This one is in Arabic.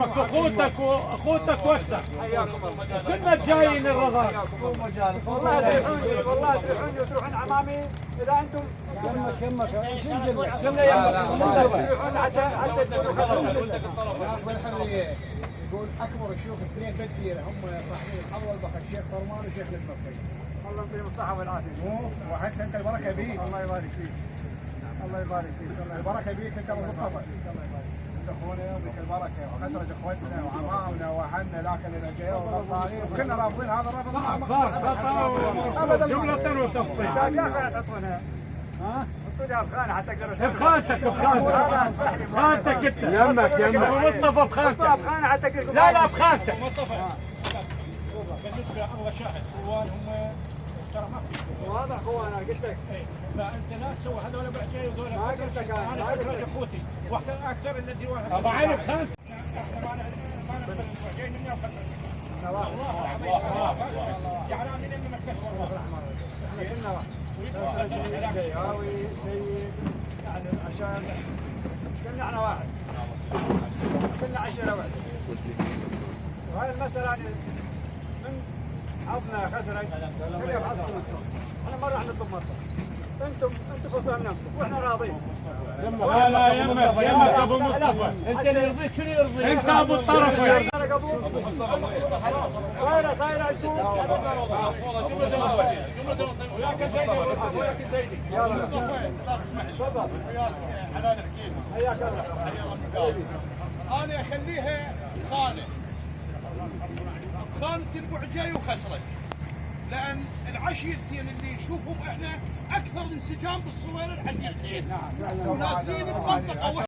اخوتك واختك كنا جايين الرضا. والله تريحوني وتروحون عمامي اذا انتم يمك تروحون حتى تكونوا الحريه. يقول اكبر الشيوخ اثنين بالديره هم صاحبين الحضره البقى الشيخ فرمان والشيخ المكي. الله يعطيهم الصحه والعافيه. وحس انت البركه بيك. الله يبارك فيك. الله يبارك فيك. البركه بيك انت ابو مصطفى. انت اخونا وبك البركه وخسرت اخوتنا وعمامنا واهلنا لكن اللي جايين وغلطانين وكلنا رافضين هذا رفض ابدا جمله وتفصيل. خانه تعطونها. ها؟ حطوا لها بخانه حتى تقدروا بخانتك بخانتك انت يمك ابو مصطفى بخانتك. بخانه حتى تقدروا لا بخانتك. مصطفى بالنسبه ابغى شاهد اخوان هم ترى ما في واضح اخوان قلت لك. لا انت لا تسوي هذول بعجاي وذول ما قلت لك انا اخرج اخوتي واحد اكثر ان الديوان ابو علي بخانتك. احنا ما نقبل جاي مني وخسر والله العظيم يعني انا من اللي مستكبر والله كلنا واحد. هاوي سيد يعني عشان كلنا احنا واحد. كلنا عشرة واحد. وهاي المسألة يعني من عضنا خسرت كل يوم عضنا احنا ما راح نطلب مرة. انتم فصلوا عن نفسكم واحنا راضين. لا يمك ابو مصطفى. انت اللي يرضيك شنو يرضيك؟ انت ابو الطرف يا صايره نشوف وياك زيدي وياك زيدي مصطفى اسمح لي تفضل حلال حكيم حياك الله. انا اخليها خانه خانه البعجاي وخسرت لان العشيرتين اللي نشوفهم احنا اكثر انسجام بالصويرة الحديثين ونازلين بمنطقه